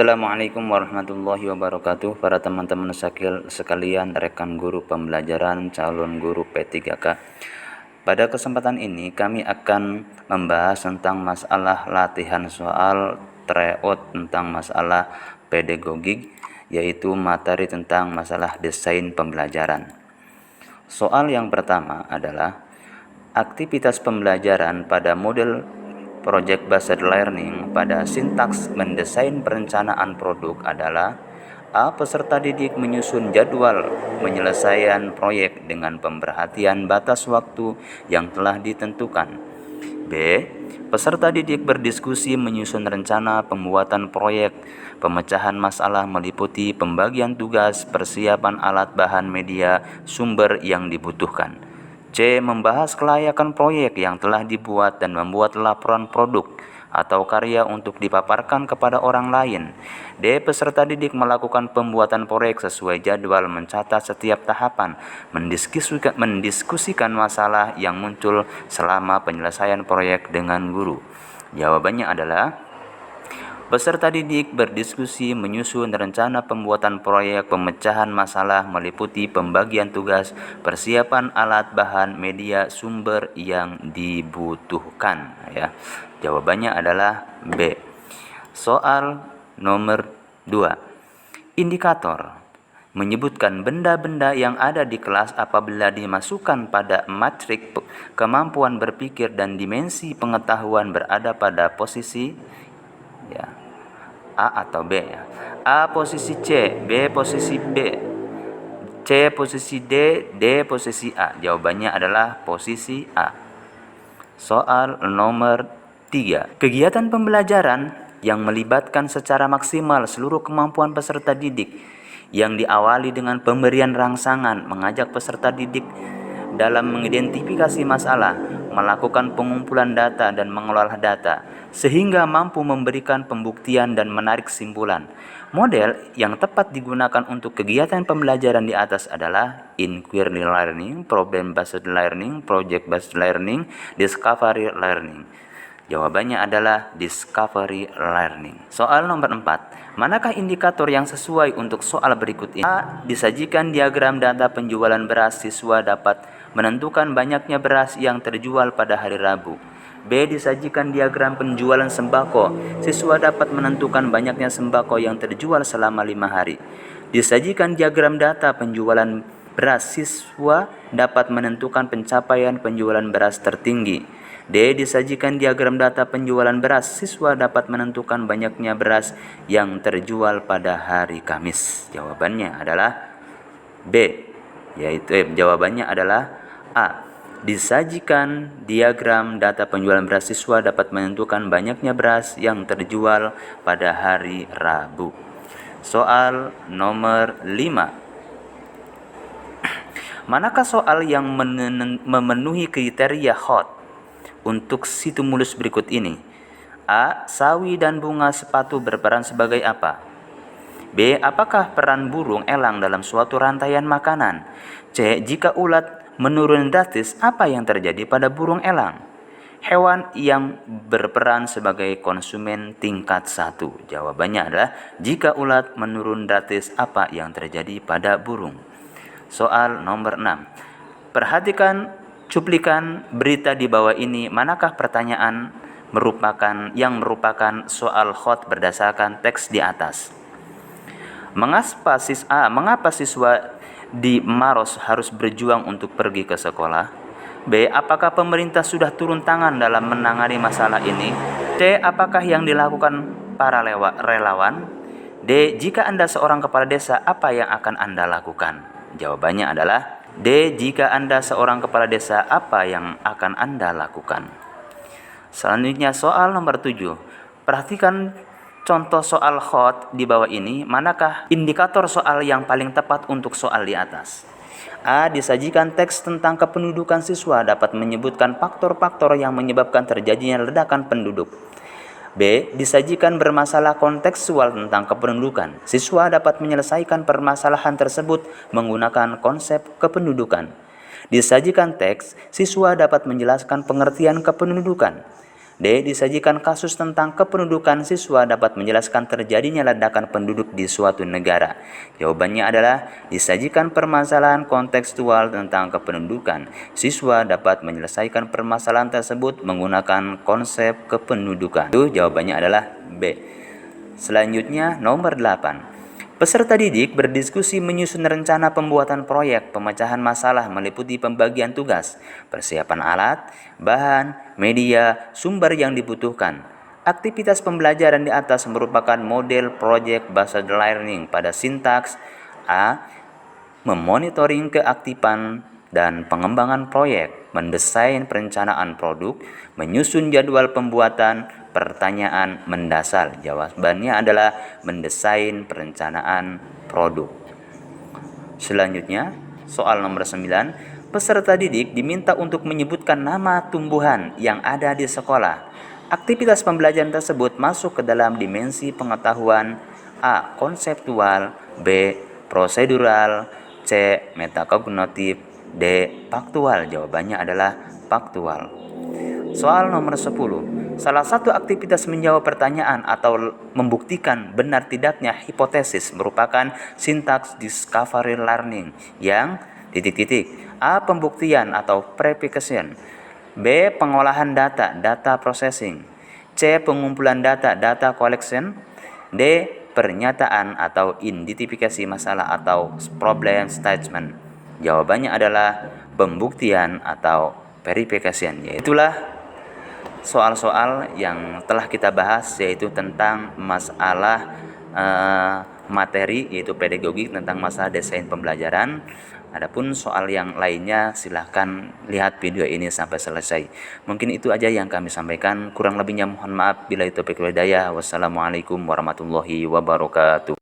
Assalamualaikum warahmatullahi wabarakatuh. Para teman-teman sekalian, rekan guru pembelajaran calon guru P3K. Pada kesempatan ini kami akan membahas tentang masalah latihan soal tryout tentang masalah pedagogik, yaitu materi tentang masalah desain pembelajaran. Soal yang pertama adalah aktivitas pembelajaran pada model Project Based Learning pada sintaks mendesain perencanaan produk adalah: A. Peserta didik menyusun jadwal penyelesaian proyek dengan pemerhatian batas waktu yang telah ditentukan. B. Peserta didik berdiskusi menyusun rencana pembuatan proyek. Pemecahan masalah meliputi pembagian tugas, persiapan alat bahan media, sumber yang dibutuhkan. C. Membahas kelayakan proyek yang telah dibuat dan membuat laporan produk atau karya untuk dipaparkan kepada orang lain. D. Peserta didik melakukan pembuatan proyek sesuai jadwal, mencatat setiap tahapan, mendiskusikan masalah yang muncul selama penyelesaian proyek dengan guru. Jawabannya adalah peserta didik berdiskusi menyusun rencana pembuatan proyek. Pemecahan masalah meliputi pembagian tugas, persiapan alat bahan media, sumber yang dibutuhkan. Jawabannya adalah B. Soal nomor 2. Indikator menyebutkan benda-benda yang ada di kelas apabila dimasukkan pada matrik kemampuan berpikir dan dimensi pengetahuan berada pada posisi A atau B. A posisi C, B posisi B, C posisi D, D posisi A. Jawabannya adalah posisi A. Soal nomor 3. Kegiatan pembelajaran yang melibatkan secara maksimal seluruh kemampuan peserta didik, yang diawali dengan pemberian rangsangan, mengajak peserta didik dalam mengidentifikasi masalah, melakukan pengumpulan data dan mengelola data, sehingga mampu memberikan pembuktian dan menarik kesimpulan. Model yang tepat digunakan untuk kegiatan pembelajaran di atas adalah inquiry learning, problem based learning, project based learning, discovery learning. Jawabannya adalah discovery learning. Soal nomor 4. Manakah indikator yang sesuai untuk soal berikut ini? A. Disajikan diagram data penjualan beras, siswa dapat menentukan banyaknya beras yang terjual pada hari Rabu. B. Disajikan diagram penjualan sembako, siswa dapat menentukan banyaknya sembako yang terjual selama 5 hari. Disajikan diagram data penjualan beras, siswa dapat menentukan pencapaian penjualan beras tertinggi. D. Disajikan diagram data penjualan beras, siswa dapat menentukan banyaknya beras yang terjual pada hari Kamis. Jawabannya adalah B, jawabannya adalah A. Disajikan diagram data penjualan beras, siswa dapat menentukan banyaknya beras yang terjual pada hari Rabu. Soal nomor 5. Manakah soal yang memenuhi kriteria hot untuk stimulus berikut ini? A. Sawi dan bunga sepatu berperan sebagai apa? B. Apakah peran burung elang dalam suatu rantaian makanan? C. Jika ulat menurun drastis, apa yang terjadi pada burung elang? Hewan yang berperan sebagai konsumen tingkat 1. Jawabannya adalah jika ulat menurun drastis, apa yang terjadi pada burung? Soal nomor 6. Perhatikan cuplikan berita di bawah ini. Manakah pertanyaan yang merupakan soal hot berdasarkan teks di atas? Mengapa siswa di Maros harus berjuang untuk pergi ke sekolah? B. Apakah pemerintah sudah turun tangan dalam menangani masalah ini? C. Apakah yang dilakukan para relawan? D. Jika Anda seorang kepala desa, apa yang akan Anda lakukan? Jawabannya adalah D. Jika Anda seorang kepala desa, apa yang akan Anda lakukan? Selanjutnya soal nomor 7. Perhatikan contoh soal hot di bawah ini. Manakah indikator soal yang paling tepat untuk soal di atas? A. Disajikan teks tentang kependudukan, siswa dapat menyebutkan faktor-faktor yang menyebabkan terjadinya ledakan penduduk. B. Disajikan bermasalah kontekstual tentang kependudukan, siswa dapat menyelesaikan permasalahan tersebut menggunakan konsep kependudukan. Disajikan teks, siswa dapat menjelaskan pengertian kependudukan. D. Disajikan kasus tentang kependudukan siswa dapat menjelaskan terjadinya ledakan penduduk di suatu negara. Jawabannya adalah disajikan permasalahan kontekstual tentang kependudukan. Siswa dapat menyelesaikan permasalahan tersebut menggunakan konsep kependudukan. Itu jawabannya adalah B. Selanjutnya nomor 8. Peserta didik berdiskusi menyusun rencana pembuatan proyek pemecahan masalah meliputi pembagian tugas, persiapan alat, bahan, media, sumber yang dibutuhkan. Aktivitas pembelajaran di atas merupakan model project based learning pada sintaks A. Memonitoring keaktifan dan pengembangan proyek, mendesain perencanaan produk, menyusun jadwal pembuatan, pertanyaan mendasar. Jawabannya adalah mendesain perencanaan produk. Selanjutnya, soal nomor 9. Peserta didik diminta untuk menyebutkan nama tumbuhan yang ada di sekolah. Aktivitas pembelajaran tersebut masuk ke dalam dimensi pengetahuan A. Konseptual, B. Prosedural, C. Metakognitif, D. Faktual. Jawabannya adalah faktual. Soal nomor 10. Salah satu aktivitas menjawab pertanyaan atau membuktikan benar tidaknya hipotesis merupakan syntax discovery learning yang A. Pembuktian atau verification, B. Pengolahan data data processing, C. Pengumpulan data data collection, D. Pernyataan atau identifikasi masalah atau problem statement. Jawabannya adalah pembuktian atau verification. Itulah soal-soal yang telah kita bahas, yaitu tentang masalah materi, yaitu pedagogik, tentang masalah desain pembelajaran. Adapun soal yang lainnya silahkan lihat video ini sampai selesai. Mungkin itu aja yang kami sampaikan, kurang lebihnya mohon maaf. Bila itu taufiq wal hidayah. Wassalamualaikum warahmatullahi wabarakatuh.